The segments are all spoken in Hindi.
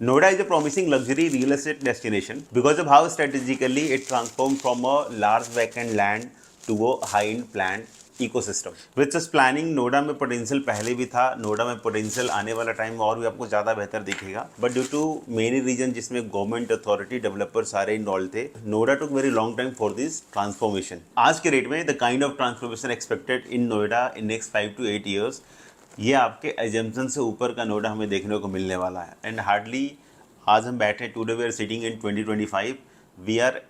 Noida is a promising luxury real estate destination because of how strategically it transformed from a large vacant land to a high-end planned ecosystem. With such planning, Noida में पोटेंशियल पहले भी था, नोएडा में पोटेंशियल आने वाला टाइम में और भी आपको ज़्यादा बेहतर दिखेगा. But due to many reason जिसमें गवर्नमेंट अथॉरिटी डेवलपर सारे इन्वॉल्व थे, Noida took very long time for this transformation. आज के रेट में the kind of transformation expected in Noida in next 5 to 8 years, ये आपके एजम्पशन से ऊपर का नोएडा हमें देखने को मिलने वाला है. एंड हार्डली आज हम बैठे, today we are sitting in 2025, we are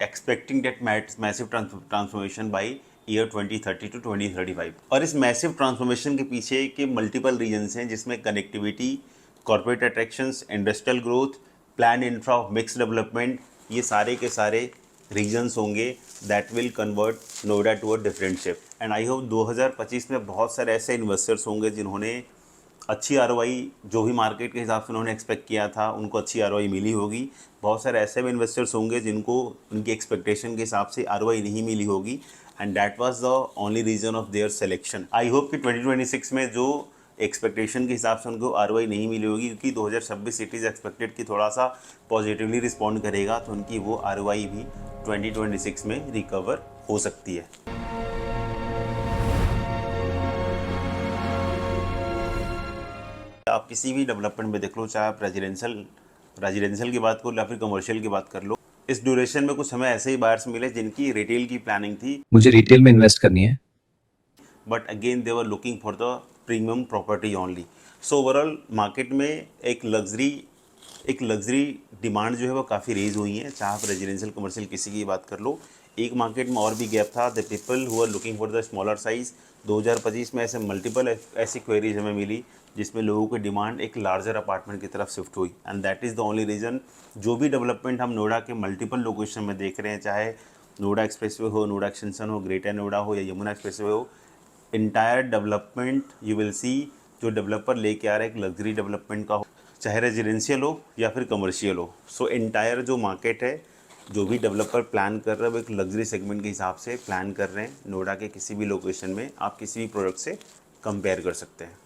expecting that massive transformation by year 2030 to 2035. और इस मैसिव ट्रांसफॉर्मेशन के पीछे के मल्टीपल रीजन्स हैं, जिसमें connectivity, corporate attractions, industrial growth, plan infra of mix development, ये सारे के सारे रीजन्स होंगे that will convert Noida to a different shape. And I hope 2025 में बहुत सारे ऐसे इन्वेस्टर्स होंगे जिन्होंने अच्छी आरओआई, जो भी मार्केट के हिसाब से उन्होंने एक्सपेक्ट किया था, उनको अच्छी आरओआई मिली होगी. बहुत सारे ऐसे भी इन्वेस्टर्स होंगे जिनको उनकी एक्सपेक्टेशन के हिसाब से आरओआई नहीं मिली होगी, and that was the only reason of their selection. I hope कि 2026 में जो एक्सपेक्टेशन के हिसाब से उनको आरओआई नहीं मिली होगी, क्योंकि 2026 इट इज़ एक्सपेक्टेड कि थोड़ा सा पॉजिटिवली रिस्पॉन्ड करेगा, तो उनकी वो आरओआई भी 2026 में रिकवर हो सकती है. आप किसी भी डेवलपमेंट में देख लो, चाहे आप रेजिडेंशियल की बात करो या फिर कमर्शियल की बात कर लो, इस ड्यूरेशन में कुछ हमें ऐसे ही बायर्स मिले जिनकी रिटेल की प्लानिंग थी, मुझे रिटेल में इन्वेस्ट करनी है, but again they were looking for the premium property only. So overall market में एक लग्जरी डिमांड जो है वो काफ़ी रेज हुई है, चाहे आप रेजिडेंशियल कमर्शियल किसी की बात कर लो. एक मार्केट में और भी गैप था, the people who are looking for the smaller size. 2025 में ऐसे मल्टीपल ऐसी क्वेरीज हमें मिली जिसमें लोगों की डिमांड एक लार्जर अपार्टमेंट की तरफ शिफ्ट हुई, and that is the only reason. जो भी डेवलपमेंट हम नोएडा के मल्टीपल लोकेशन में देख रहे हैं, चाहे नोएडा एक्सप्रेसवे हो, नोएडा एक्सटेंशन हो, ग्रेटर नोएडा हो या यमुना एक्सप्रेसवे हो, entire development you will see जो डेवलपर लेके आ रहा है एक लग्जरी डेवलपमेंट का हो, चाहे रेजिडेंशियल हो या फिर कमर्शियल हो. सो इंटायर जो मार्केट है, जो भी डेवलपर प्लान कर रहे हैं वो एक लग्जरी सेगमेंट के हिसाब से प्लान कर रहे हैं. नोएडा के किसी भी लोकेशन में आप किसी भी प्रोडक्ट से कंपेयर कर सकते हैं.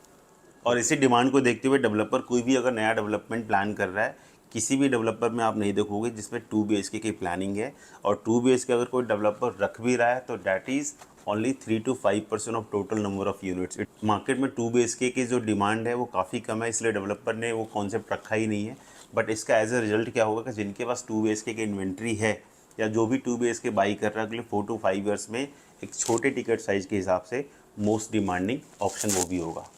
और इसी डिमांड को देखते हुए डेवलपर कोई भी अगर नया डेवलपमेंट प्लान कर रहा है, किसी भी डेवलपर में आप नहीं देखोगे जिसमें 2 BHK की प्लानिंग है. और 2 BHK अगर कोई डेवलपर रख भी रहा है तो that is only 3 to 5% of total number of units. Market में 2 BHK की जो डिमांड है वो काफ़ी कम है, इसलिए डेवलपर ने वो कॉन्सेप्ट रखा ही नहीं है. बट इसका एज अ रिजल्ट क्या होगा कि जिनके पास 2 BHK की इन्वेंट्री है या जो भी 2 BHK बाई कर रहा है अगले 4 to 5 ईयर्स में, एक छोटे टिकट साइज़ के हिसाब से मोस्ट डिमांडिंग ऑप्शन वो भी होगा.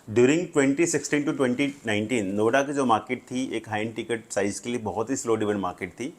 ड्यूरिंग 2016 to 2019 नोएडा की जो मार्केट थी एक हाई एंड टिकट साइज़ के लिए बहुत ही स्लो डिवेंट मार्केट थी.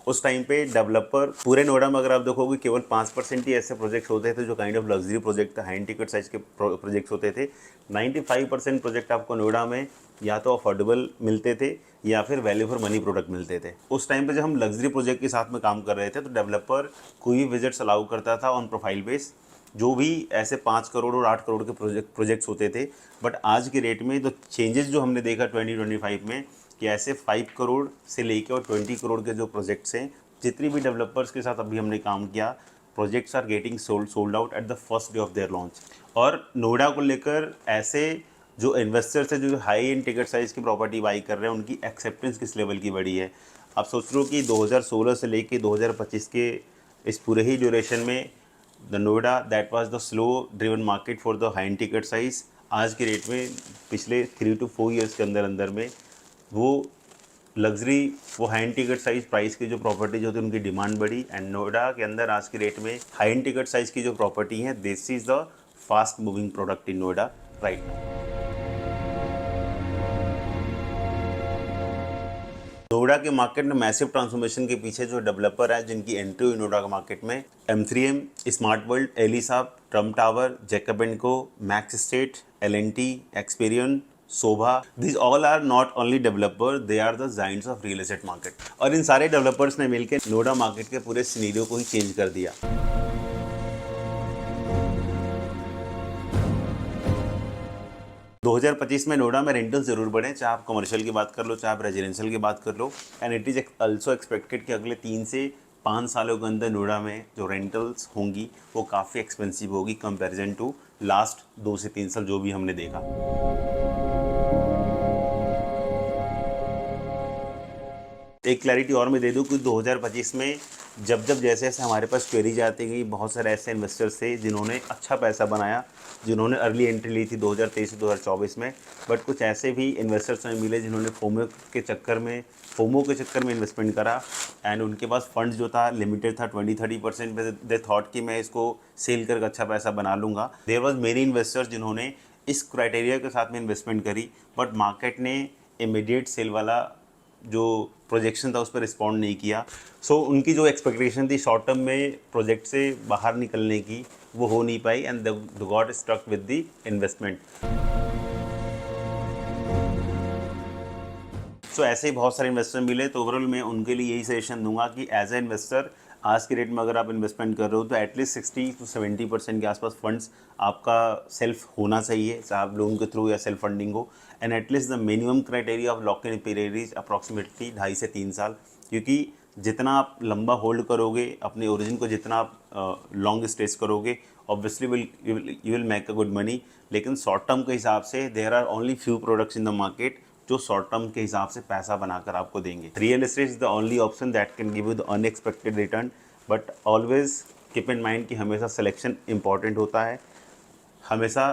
उस टाइम पे डेवलपर पूरे नोएडा में अगर आप देखोगे केवल 5% ही ऐसे प्रोजेक्ट होते थे जो काइंड ऑफ लग्जरी प्रोजेक्ट थे, हाई एंड टिकट साइज़ के प्रोजेक्ट्स होते थे. 95% प्रोजेक्ट आपको नोएडा में या तो अफोर्डेबल मिलते थे या फिर वैल्यू फॉर मनी प्रोडक्ट मिलते थे. उस टाइम पे जब हम लग्जरी प्रोजेक्ट के साथ में काम कर रहे थे तो डेवलपर कोई भी विजिट्स अलाउ करता था ऑन प्रोफाइल बेस, जो भी ऐसे 5 करोड़ और 8 करोड़ के प्रोजेक्ट्स होते थे. बट आज के रेट में तो चेंजेस जो हमने देखा 2025 में कि ऐसे 5 करोड़ से लेकर और 20 करोड़ के जो प्रोजेक्ट्स हैं, जितनी भी डेवलपर्स के साथ अभी हमने काम किया, projects are getting sold out at the first day of their launch. और नोएडा को लेकर ऐसे जो इन्वेस्टर्स हैं जो हाई एंड टिकट साइज़ की प्रॉपर्टी बाई कर रहे हैं, उनकी एक्सेप्टेंस किस लेवल की बड़ी है. आप सोच रहे हो कि 2016 से लेके 2025 के इस पूरे ही ड्यूरेशन में the Noida that was the slow driven market for the high end ticket size, आज के रेट में पिछले 3 to 4 ईयर्स के अंदर में वो लग्जरी, वो high end ticket size price की जो प्रॉपर्टी जो थी उनकी डिमांड बढ़ी. एंड नोएडा के अंदर आज के रेट में हाई एंड टिकट साइज़ की जो प्रॉपर्टी है, this is the fast moving product in Noida right now. Noida के मार्केट में मैसिव ट्रांसफॉर्मेशन के पीछे जो डेवलपर है जिनकी एंट्री हुई नोएडा के मार्केट में, M3M, स्मार्ट वर्ल्ड, एलिसाप, Trump tower, Jacob and co, Max estate, L&T, Experion, Sobha. This all are not only developer, they are the giants of real estate market. और इन सारे डेवलपर्स ने मिलकर नोएडा मार्केट के पूरे सिनेरियो को ही चेंज कर दिया. 2025 में नोएडा में रेंटल ज़रूर बढ़े, चाहे आप कमर्शियल की बात कर लो, चाहे आप रेजिडेंशियल की बात कर लो. And it is also expected कि अगले 3 से 5 सालों के अंदर नोएडा में जो रेंटल्स होंगी वो काफ़ी एक्सपेंसिव होगी कंपैरिजन टू लास्ट 2 से 3 साल जो भी हमने देखा। एक क्लैरिटी और मैं दे दूं कि 2025 में जब जैसे जैसे हमारे पास क्वेरीज आती गई, बहुत सारे ऐसे इन्वेस्टर्स थे जिन्होंने अच्छा पैसा बनाया, जिन्होंने अर्ली एंट्री ली थी 2023 से 2024 में। बट कुछ ऐसे भी इन्वेस्टर्स हमें मिले जिन्होंने फोमो के चक्कर में इन्वेस्टमेंट करा, एंड उनके पास फंड्स जो था लिमिटेड था 20-30% पे। दे थॉट कि मैं इसको सेल करके अच्छा पैसा बना लूँगा। देयर वॉज मेनी इन्वेस्टर्स जिन्होंने इस क्राइटेरिया के साथ में इन्वेस्टमेंट करी, बट मार्केट ने इमीडिएट सेल वाला जो प्रोजेक्शन था उस पर रिस्पॉन्ड नहीं किया। सो उनकी जो एक्सपेक्टेशन थी शॉर्ट टर्म में प्रोजेक्ट से बाहर निकलने की, वो हो नहीं पाई, and the got struck with the investment. So ऐसे ही बहुत सारे इन्वेस्टर मिले, तो ओवरऑल मैं उनके लिए यही सजेशन दूंगा कि एज ए इन्वेस्टर आज के रेट में अगर आप इन्वेस्टमेंट कर रहे हो तो एटलीस्ट 60-70% के आसपास फंड्स आपका सेल्फ होना चाहिए, चाहे आप लोन के थ्रू या सेल्फ फंडिंग हो। And at least the minimum criteria of lock in period is approximately 2.5 से 3 साल, क्योंकि जितना आप लंबा होल्ड करोगे अपने ओरिजिन को, जितना आप लॉन्ग स्टेज करोगे, obviously you will make a good money. लेकिन शॉर्ट टर्म के हिसाब से there are only few products in the market जो शॉर्ट टर्म के हिसाब से पैसा बनाकर आपको देंगे। Real estate is the only option that can give you the unexpected return, but always keep in mind कि हमेशा सिलेक्शन इंपॉर्टेंट होता है, हमेशा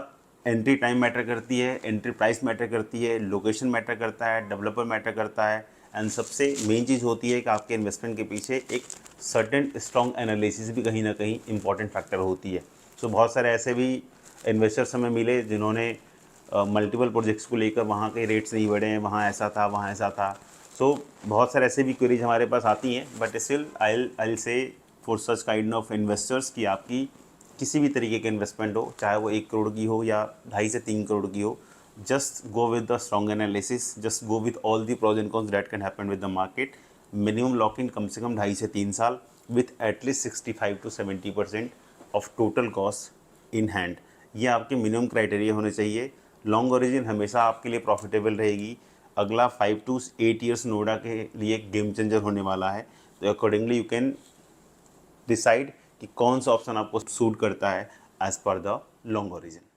एंट्री टाइम मैटर करती है, एंट्री प्राइस मैटर करती है, लोकेशन मैटर करता है, डेवलपर मैटर करता है, एंड सबसे मेन चीज़ होती है कि आपके इन्वेस्टमेंट के पीछे एक सर्टेन स्ट्रॉन्ग एनालिसिस भी कहीं ना कहीं इंपॉर्टेंट फैक्टर होती है। सो बहुत सारे ऐसे भी इन्वेस्टर्स हमें मिले जिन्होंने मल्टीपल प्रोजेक्ट्स को लेकर वहाँ के रेट्स नहीं बढ़े हैं, वहाँ ऐसा था, वहाँ ऐसा था। सो बहुत सारे ऐसे भी क्वेरीज हमारे पास आती हैं, बट स्टिल आई से for such kind of investors कि आपकी किसी भी तरीके के इन्वेस्टमेंट हो, चाहे वो 1 करोड़ की हो या 2.5 से 3 करोड़ की हो, just go with the strong analysis, just go with all the pros and cons that can happen with the market. Minimum lock in कम से कम 2.5 से 3 साल with at least 65-70% of total cost in hand, ये आपके मिनिमम क्राइटेरिया होने चाहिए। लॉन्ग ओरिजिन हमेशा आपके लिए प्रॉफिटेबल रहेगी। अगला 5 to 8 ईयर्स नोएडा के लिए एक गेम चेंजर होने वाला है, तो अकॉर्डिंगली यू कैन डिसाइड कि कौन सा ऑप्शन आपको सूट करता है as per the long origin.